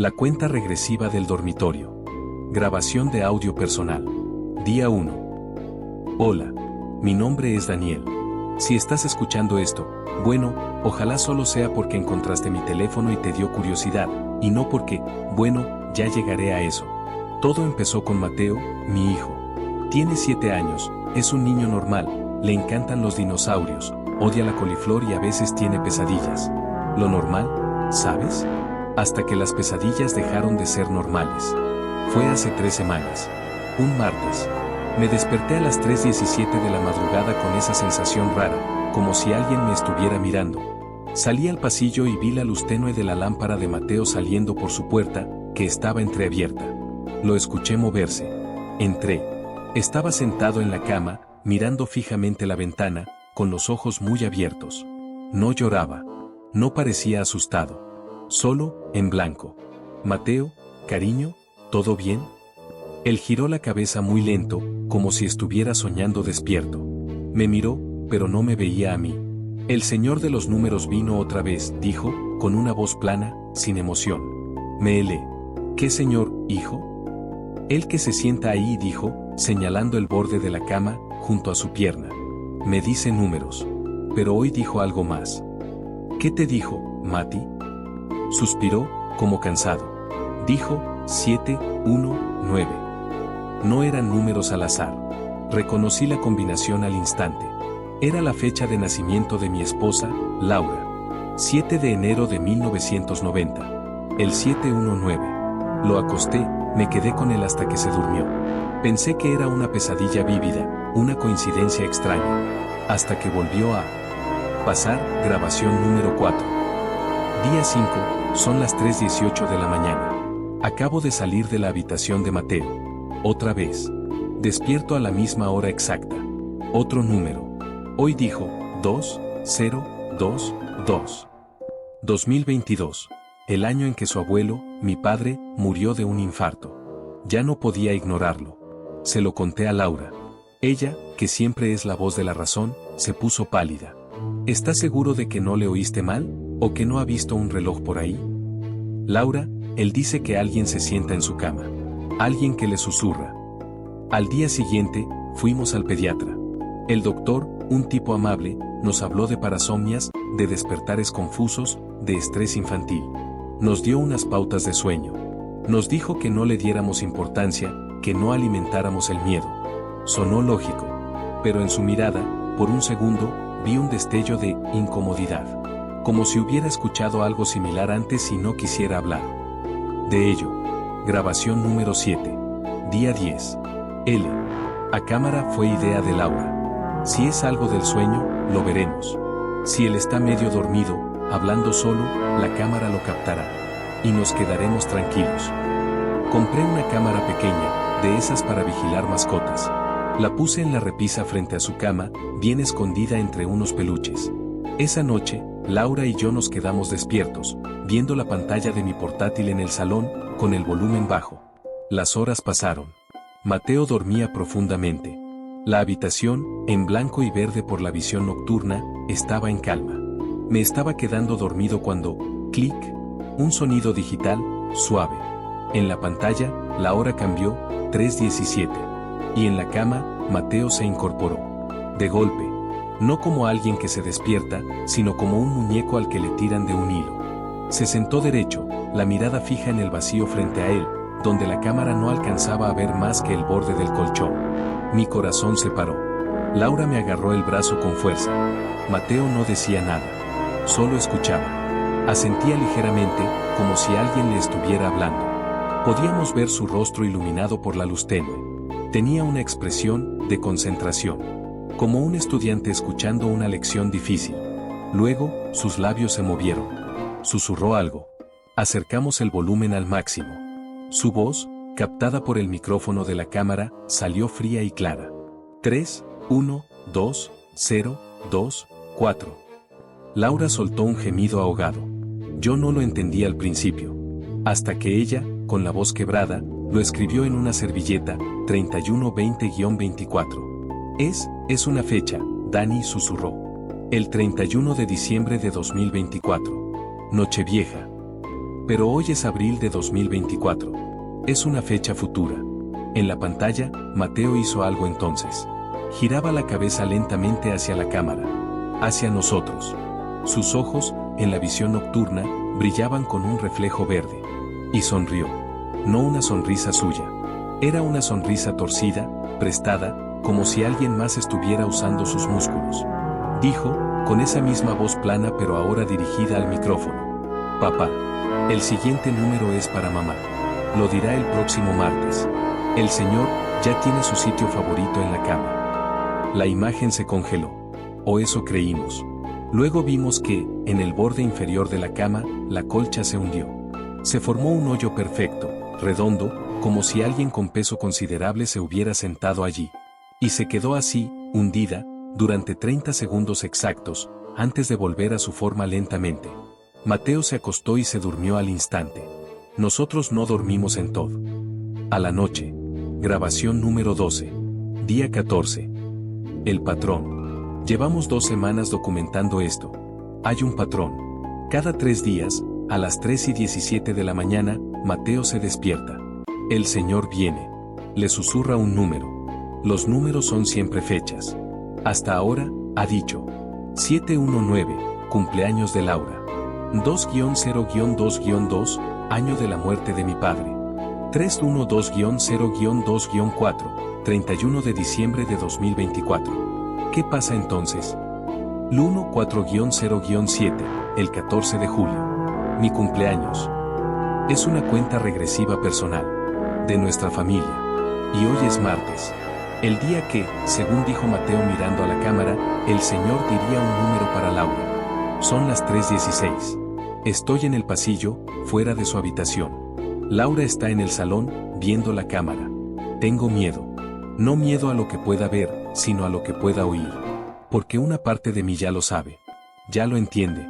La cuenta regresiva del dormitorio. Grabación de audio personal. Día 1. Hola. Mi nombre es Daniel. Si estás escuchando esto, bueno, ojalá solo sea porque encontraste mi teléfono y te dio curiosidad, y no porque, bueno, ya llegaré a eso. Todo empezó con Mateo, mi hijo. Tiene 7 años, es un niño normal, le encantan los dinosaurios, odia la coliflor y a veces tiene pesadillas. Lo normal, ¿sabes? Hasta que las pesadillas dejaron de ser normales. Fue hace 3 semanas. Un martes. Me desperté a las 3:17 de la madrugada con esa sensación rara, como si alguien me estuviera mirando. Salí al pasillo y vi la luz tenue de la lámpara de Mateo saliendo por su puerta, que estaba entreabierta. Lo escuché moverse. Entré. Estaba sentado en la cama, mirando fijamente la ventana, con los ojos muy abiertos. No lloraba. No parecía asustado. Solo, en blanco. Mateo, cariño, ¿todo bien? Él giró la cabeza muy lento, como si estuviera soñando despierto. Me miró, pero no me veía a mí. El señor de los números vino otra vez, dijo, con una voz plana, sin emoción. Me helé. ¿Qué señor, hijo? El que se sienta ahí, dijo, señalando el borde de la cama, junto a su pierna. Me dice números. Pero hoy dijo algo más. ¿Qué te dijo, Mati? Suspiró, como cansado. Dijo, 7, 1, 9. No eran números al azar. Reconocí la combinación al instante. Era la fecha de nacimiento de mi esposa, Laura. 7 de enero de 1990. El 719. Lo acosté, me quedé con él hasta que se durmió. Pensé que era una pesadilla vívida, una coincidencia extraña. Hasta que volvió a pasar. Grabación número 4. Día 5, son las 3:18 de la mañana. Acabo de salir de la habitación de Mateo. Otra vez. Despierto a la misma hora exacta. Otro número. Hoy dijo, 2, 0, 2, 2. 2022. El año en que su abuelo, mi padre, murió de un infarto. Ya no podía ignorarlo. Se lo conté a Laura. Ella, que siempre es la voz de la razón, se puso pálida. ¿Estás seguro de que no le oíste mal? ¿O que no ha visto un reloj por ahí? Laura, él dice que alguien se sienta en su cama. Alguien que le susurra. Al día siguiente, fuimos al pediatra. El doctor, un tipo amable, nos habló de parasomnias, de despertares confusos, de estrés infantil. Nos dio unas pautas de sueño. Nos dijo que no le diéramos importancia, que no alimentáramos el miedo. Sonó lógico. Pero en su mirada, por un segundo, vi un destello de incomodidad. Como si hubiera escuchado algo similar antes y no quisiera hablar. De ello. Grabación número 7. Día 10. L. A cámara fue idea de Laura. Si es algo del sueño, lo veremos. Si él está medio dormido, hablando solo, la cámara lo captará. Y nos quedaremos tranquilos. Compré una cámara pequeña, de esas para vigilar mascotas. La puse en la repisa frente a su cama, bien escondida entre unos peluches. Esa noche, Laura y yo nos quedamos despiertos, viendo la pantalla de mi portátil en el salón, con el volumen bajo. Las horas pasaron. Mateo dormía profundamente. La habitación, en blanco y verde por la visión nocturna, estaba en calma. Me estaba quedando dormido cuando, clic, un sonido digital, suave. En la pantalla, la hora cambió, 3:17. Y en la cama, Mateo se incorporó. De golpe. No como alguien que se despierta, sino como un muñeco al que le tiran de un hilo. Se sentó derecho, la mirada fija en el vacío frente a él, donde la cámara no alcanzaba a ver más que el borde del colchón. Mi corazón se paró. Laura me agarró el brazo con fuerza. Mateo no decía nada. Solo escuchaba. Asentía ligeramente, como si alguien le estuviera hablando. Podíamos ver su rostro iluminado por la luz tenue. Tenía una expresión de concentración. Como un estudiante escuchando una lección difícil. Luego, sus labios se movieron. Susurró algo. Acercamos el volumen al máximo. Su voz, captada por el micrófono de la cámara, salió fría y clara. 3, 1, 2, 0, 2, 4. Laura soltó un gemido ahogado. Yo no lo entendí al principio. Hasta que ella, con la voz quebrada, lo escribió en una servilleta, 3120-24. Es una fecha, Dani susurró. El 31 de diciembre de 2024. Nochevieja. Pero hoy es abril de 2024. Es una fecha futura. En la pantalla, Mateo hizo algo entonces. Giraba la cabeza lentamente hacia la cámara. Hacia nosotros. Sus ojos, en la visión nocturna, brillaban con un reflejo verde. Y sonrió. No una sonrisa suya. Era una sonrisa torcida, prestada, como si alguien más estuviera usando sus músculos. Dijo, con esa misma voz plana pero ahora dirigida al micrófono. Papá. El siguiente número es para mamá. Lo dirá el próximo martes. El Señor ya tiene su sitio favorito en la cama. La imagen se congeló. O eso creímos. Luego vimos que, en el borde inferior de la cama, la colcha se hundió. Se formó un hoyo perfecto, redondo, como si alguien con peso considerable se hubiera sentado allí. Y se quedó así, hundida, durante 30 segundos exactos, antes de volver a su forma lentamente. Mateo se acostó y se durmió al instante. Nosotros no dormimos en todo. A la noche. Grabación número 12. Día 14. El patrón. Llevamos 2 semanas documentando esto. Hay un patrón. Cada 3 días, a las 3:17 de la mañana, Mateo se despierta. El Señor viene. Le susurra un número. Los números son siempre fechas. Hasta ahora, ha dicho. 719, cumpleaños de Laura. 2-0-2-2, año de la muerte de mi padre. 312-0-2-4, 31 de diciembre de 2024. ¿Qué pasa entonces? 14-0-7, el 14 de julio. Mi cumpleaños. Es una cuenta regresiva personal. De nuestra familia. Y hoy es martes. El día que, según dijo Mateo mirando a la cámara, el Señor diría un número para Laura. Son las 3:16. Estoy en el pasillo, fuera de su habitación. Laura está en el salón, viendo la cámara. Tengo miedo. No miedo a lo que pueda ver, sino a lo que pueda oír. Porque una parte de mí ya lo sabe. Ya lo entiende.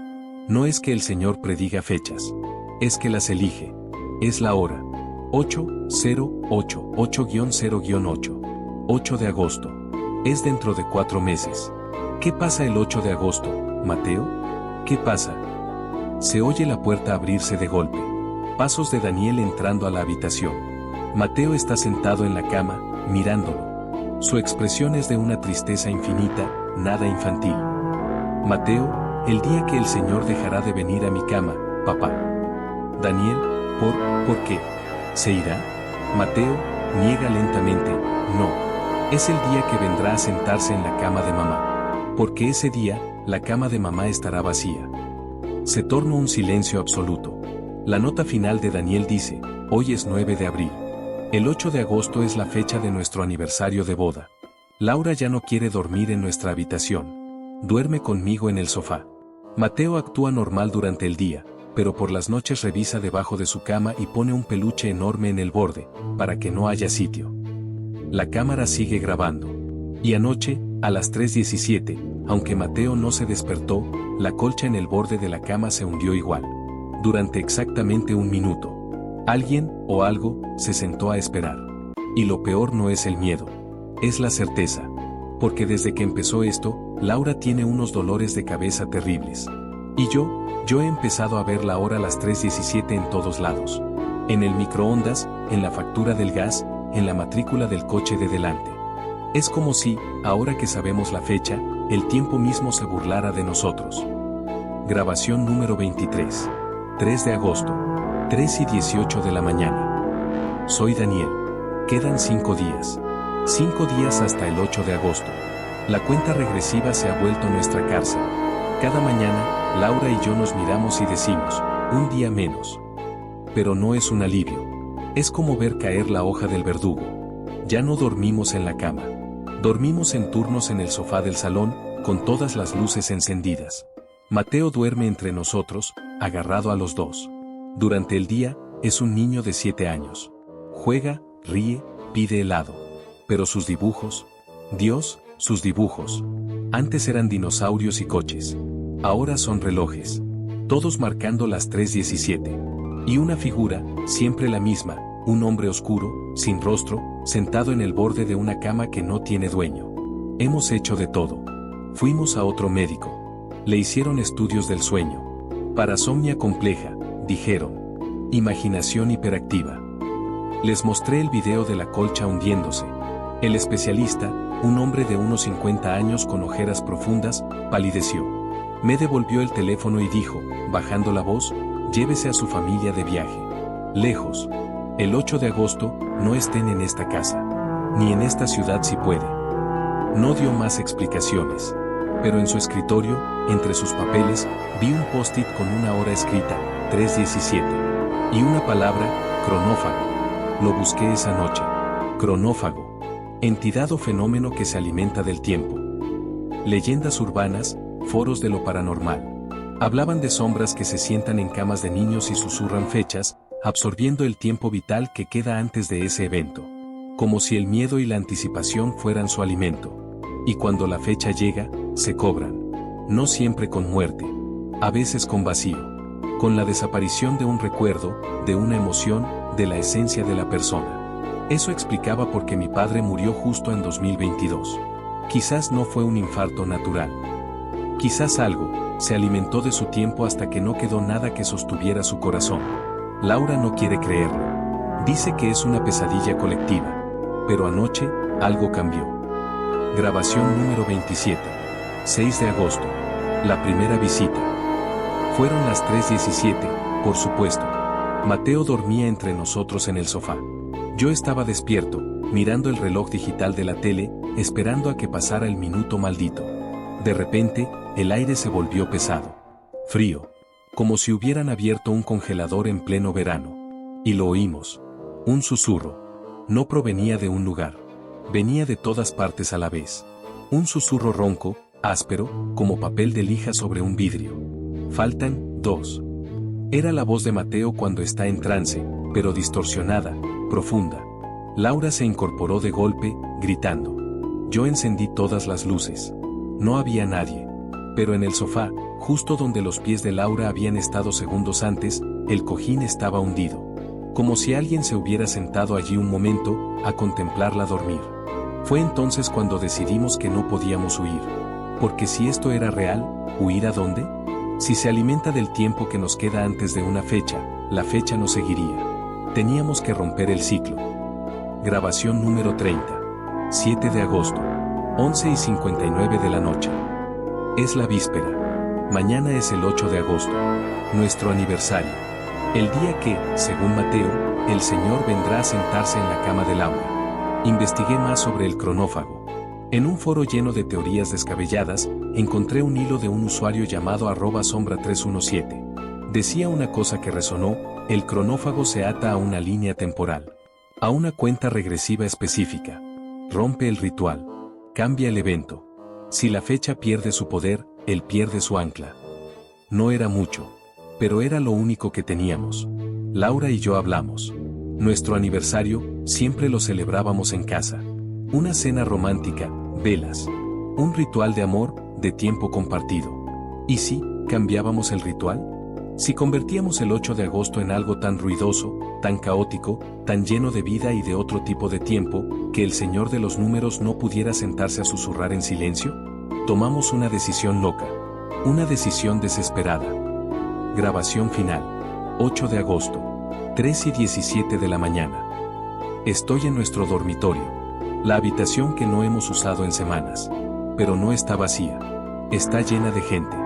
No es que el Señor prediga fechas. Es que las elige. Es la hora. 8-0-8, 8-0-8. 8 de agosto. Es dentro de 4 meses. ¿Qué pasa el 8 de agosto, Mateo? ¿Qué pasa? Se oye la puerta abrirse de golpe. Pasos de Daniel entrando a la habitación. Mateo está sentado en la cama, mirándolo. Su expresión es de una tristeza infinita, nada infantil. Mateo, el día que el Señor dejará de venir a mi cama, papá. Daniel, ¿por qué? ¿Se irá? Mateo, niega lentamente, no. Es el día que vendrá a sentarse en la cama de mamá. Porque ese día, la cama de mamá estará vacía. Se torna un silencio absoluto. La nota final de Daniel dice, hoy es 9 de abril. El 8 de agosto es la fecha de nuestro aniversario de boda. Laura ya no quiere dormir en nuestra habitación. Duerme conmigo en el sofá. Mateo actúa normal durante el día, pero por las noches revisa debajo de su cama y pone un peluche enorme en el borde, para que no haya sitio. La cámara sigue grabando. Y anoche, a las 3:17, aunque Mateo no se despertó, la colcha en el borde de la cama se hundió igual. Durante exactamente 1 minuto. Alguien, o algo, se sentó a esperar. Y lo peor no es el miedo. Es la certeza. Porque desde que empezó esto, Laura tiene unos dolores de cabeza terribles. Y yo he empezado a ver la hora a las 3:17 en todos lados. En el microondas, en la factura del gas, en la matrícula del coche de delante. Es como si, ahora que sabemos la fecha, el tiempo mismo se burlara de nosotros. Grabación número 23. 3 de agosto. 3:18 de la mañana. Soy Daniel. Quedan 5 días. 5 días hasta el 8 de agosto. La cuenta regresiva se ha vuelto nuestra cárcel. Cada mañana, Laura y yo nos miramos y decimos, un día menos. Pero no es un alivio. Es como ver caer la hoja del verdugo. Ya no dormimos en la cama. Dormimos en turnos en el sofá del salón, con todas las luces encendidas. Mateo duerme entre nosotros, agarrado a los dos. Durante el día, es un niño de 7 años. Juega, ríe, pide helado. Pero sus dibujos, Dios, sus dibujos. Antes eran dinosaurios y coches. Ahora son relojes. Todos marcando las 3:17. Y una figura, siempre la misma, un hombre oscuro, sin rostro, sentado en el borde de una cama que no tiene dueño. Hemos hecho de todo. Fuimos a otro médico. Le hicieron estudios del sueño. Parasomnia compleja, dijeron. Imaginación hiperactiva. Les mostré el video de la colcha hundiéndose. El especialista, un hombre de unos 50 años con ojeras profundas, palideció. Me devolvió el teléfono y dijo, bajando la voz, llévese a su familia de viaje. Lejos. El 8 de agosto, no estén en esta casa. Ni en esta ciudad si puede. No dio más explicaciones. Pero en su escritorio, entre sus papeles, vi un post-it con una hora escrita, 3:17. Y una palabra, cronófago. Lo busqué esa noche. Cronófago. Entidad o fenómeno que se alimenta del tiempo. Leyendas urbanas, foros de lo paranormal. Hablaban de sombras que se sientan en camas de niños y susurran fechas, absorbiendo el tiempo vital que queda antes de ese evento. Como si el miedo y la anticipación fueran su alimento. Y cuando la fecha llega, se cobran. No siempre con muerte. A veces con vacío. Con la desaparición de un recuerdo, de una emoción, de la esencia de la persona. Eso explicaba por qué mi padre murió justo en 2022. Quizás no fue un infarto natural. Quizás algo, se alimentó de su tiempo hasta que no quedó nada que sostuviera su corazón. Laura no quiere creerlo. Dice que es una pesadilla colectiva. Pero anoche, algo cambió. Grabación número 27. 6 de agosto. La primera visita. Fueron las 3:17, por supuesto. Mateo dormía entre nosotros en el sofá. Yo estaba despierto, mirando el reloj digital de la tele, esperando a que pasara el minuto maldito. De repente, el aire se volvió pesado. Frío. Como si hubieran abierto un congelador en pleno verano. Y lo oímos. Un susurro. No provenía de un lugar. Venía de todas partes a la vez. Un susurro ronco, áspero, como papel de lija sobre un vidrio. Faltan 2. Era la voz de Mateo cuando está en trance, pero distorsionada, profunda. Laura se incorporó de golpe, gritando. Yo encendí todas las luces. No había nadie. Pero en el sofá, justo donde los pies de Laura habían estado segundos antes, el cojín estaba hundido. Como si alguien se hubiera sentado allí un momento, a contemplarla dormir. Fue entonces cuando decidimos que no podíamos huir. Porque si esto era real, ¿huir a dónde? Si se alimenta del tiempo que nos queda antes de una fecha, la fecha nos seguiría. Teníamos que romper el ciclo. Grabación número 30. 7 de agosto. 11:59 de la noche. Es la víspera. Mañana es el 8 de agosto. Nuestro aniversario. El día que, según Mateo, el Señor vendrá a sentarse en la cama de Laura. Investigué más sobre el cronófago. En un foro lleno de teorías descabelladas, encontré un hilo de un usuario llamado @sombra317. Decía una cosa que resonó: el cronófago se ata a una línea temporal. A una cuenta regresiva específica. Rompe el ritual. Cambia el evento. Si la fecha pierde su poder, él pierde su ancla. No era mucho. Pero era lo único que teníamos. Laura y yo hablamos. Nuestro aniversario, siempre lo celebrábamos en casa. Una cena romántica, velas. Un ritual de amor, de tiempo compartido. ¿Y si cambiábamos el ritual? Si convertíamos el 8 de agosto en algo tan ruidoso, tan caótico, tan lleno de vida y de otro tipo de tiempo, que el señor de los números no pudiera sentarse a susurrar en silencio, tomamos una decisión loca. Una decisión desesperada. Grabación final. 8 de agosto. 3:17 de la mañana. Estoy en nuestro dormitorio. La habitación que no hemos usado en semanas. Pero no está vacía. Está llena de gente.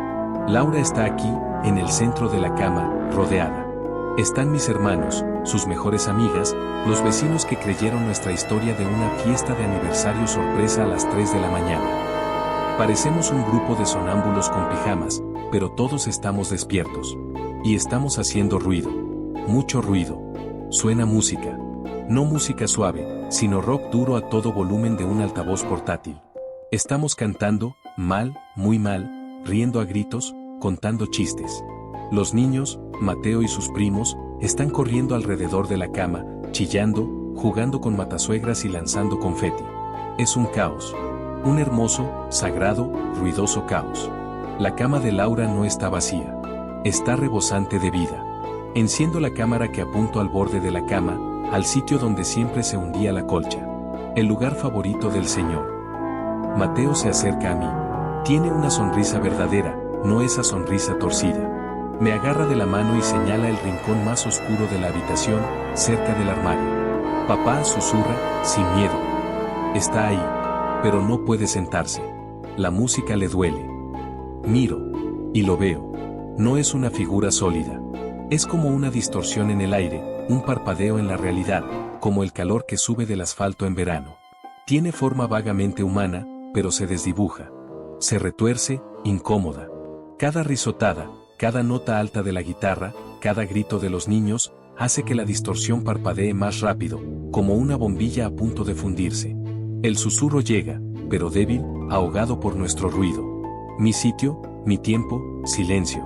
Laura está aquí, en el centro de la cama, rodeada. Están mis hermanos, sus mejores amigas, los vecinos que creyeron nuestra historia de una fiesta de aniversario sorpresa a las 3 de la mañana. Parecemos un grupo de sonámbulos con pijamas, pero todos estamos despiertos. Y estamos haciendo ruido. Mucho ruido. Suena música. No música suave, sino rock duro a todo volumen de un altavoz portátil. Estamos cantando, mal, muy mal, riendo a gritos, contando chistes. Los niños, Mateo y sus primos, están corriendo alrededor de la cama, chillando, jugando con matasuegras y lanzando confeti. Es un caos. Un hermoso, sagrado, ruidoso caos. La cama de Laura no está vacía. Está rebosante de vida. Enciendo la cámara que apunto al borde de la cama, al sitio donde siempre se hundía la colcha. El lugar favorito del Señor. Mateo se acerca a mí. Tiene una sonrisa verdadera, no esa sonrisa torcida. Me agarra de la mano y señala el rincón más oscuro de la habitación, cerca del armario. Papá susurra, sin miedo. Está ahí, pero no puede sentarse. La música le duele. Miro. Y lo veo. No es una figura sólida. Es como una distorsión en el aire, un parpadeo en la realidad, como el calor que sube del asfalto en verano. Tiene forma vagamente humana, pero se desdibuja. Se retuerce, incómoda. Cada risotada, cada nota alta de la guitarra, cada grito de los niños, hace que la distorsión parpadee más rápido, como una bombilla a punto de fundirse. El susurro llega, pero débil, ahogado por nuestro ruido. Mi sitio, mi tiempo, silencio.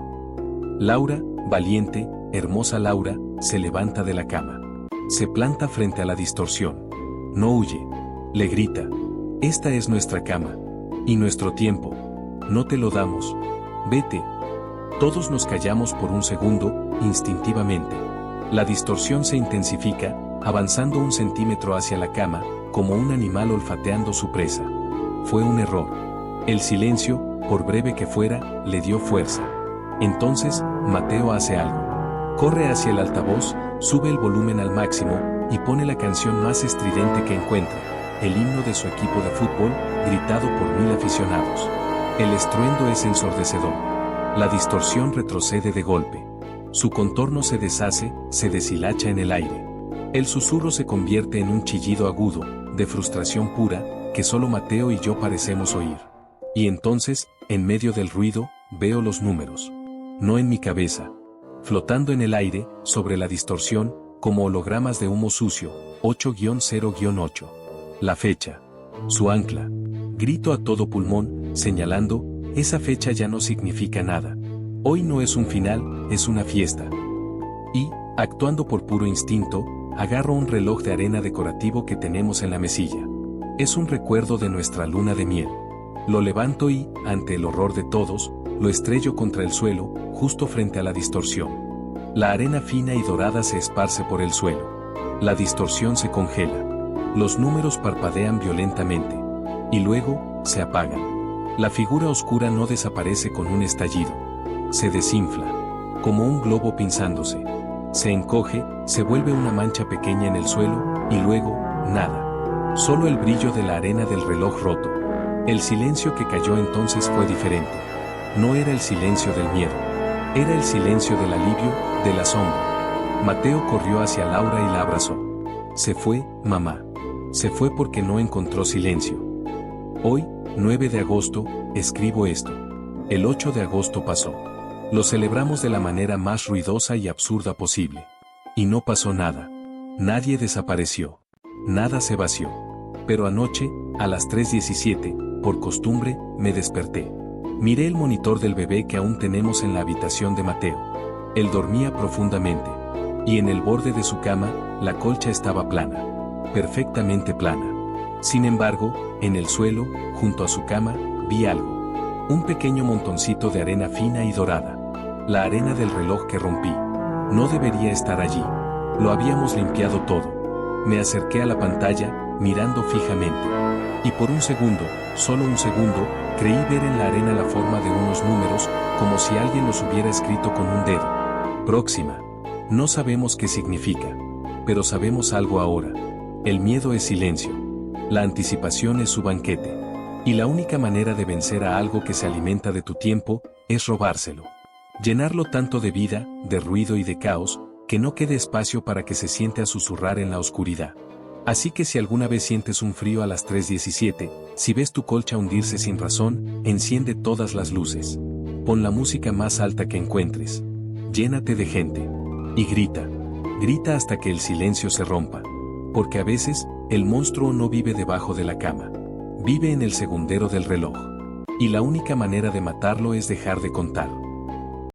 Laura, valiente, hermosa Laura, se levanta de la cama. Se planta frente a la distorsión. No huye. Le grita. Esta es nuestra cama. Y nuestro tiempo. No te lo damos. Vete. Todos nos callamos por un segundo, instintivamente. La distorsión se intensifica, avanzando 1 centímetro hacia la cama, como un animal olfateando su presa. Fue un error. El silencio, por breve que fuera, le dio fuerza. Entonces, Mateo hace algo. Corre hacia el altavoz, sube el volumen al máximo, y pone la canción más estridente que encuentra, el himno de su equipo de fútbol, gritado por 1000 aficionados. El estruendo es ensordecedor. La distorsión retrocede de golpe. Su contorno se deshace, se deshilacha en el aire. El susurro se convierte en un chillido agudo, de frustración pura, que solo Mateo y yo parecemos oír. Y entonces, en medio del ruido, veo los números. No en mi cabeza. Flotando en el aire, sobre la distorsión, como hologramas de humo sucio, 8-0-8. La fecha. Su ancla. Grito a todo pulmón, señalando, esa fecha ya no significa nada. Hoy no es un final, es una fiesta. Y, actuando por puro instinto, agarro un reloj de arena decorativo que tenemos en la mesilla. Es un recuerdo de nuestra luna de miel. Lo levanto y, ante el horror de todos, lo estrello contra el suelo, justo frente a la distorsión. La arena fina y dorada se esparce por el suelo. La distorsión se congela. Los números parpadean violentamente. Y luego, se apagan. La figura oscura no desaparece con un estallido. Se desinfla. Como un globo pinzándose. Se encoge, se vuelve una mancha pequeña en el suelo, y luego, nada. Solo el brillo de la arena del reloj roto. El silencio que cayó entonces fue diferente. No era el silencio del miedo. Era el silencio del alivio, del asombro. Mateo corrió hacia Laura y la abrazó. Se fue, mamá. Se fue porque no encontró silencio. Hoy, 9 de agosto, escribo esto. El 8 de agosto pasó. Lo celebramos de la manera más ruidosa y absurda posible. Y no pasó nada. Nadie desapareció. Nada se vació. Pero anoche, a las 3:17, por costumbre, me desperté. Miré el monitor del bebé que aún tenemos en la habitación de Mateo. Él dormía profundamente. Y en el borde de su cama, la colcha estaba plana. Perfectamente plana. Sin embargo, en el suelo, junto a su cama, vi algo. Un pequeño montoncito de arena fina y dorada. La arena del reloj que rompí. No debería estar allí. Lo habíamos limpiado todo. Me acerqué a la pantalla, mirando fijamente. Y por un segundo, solo un segundo, creí ver en la arena la forma de unos números, como si alguien los hubiera escrito con un dedo. Próxima. No sabemos qué significa. Pero sabemos algo ahora. El miedo es silencio. La anticipación es su banquete. Y la única manera de vencer a algo que se alimenta de tu tiempo, es robárselo. Llenarlo tanto de vida, de ruido y de caos, que no quede espacio para que se siente a susurrar en la oscuridad. Así que si alguna vez sientes un frío a las 3:17, si ves tu colcha hundirse sin razón, enciende todas las luces. Pon la música más alta que encuentres. Llénate de gente. Y grita. Grita hasta que el silencio se rompa. Porque a veces, el monstruo no vive debajo de la cama. Vive en el segundero del reloj. Y la única manera de matarlo es dejar de contar.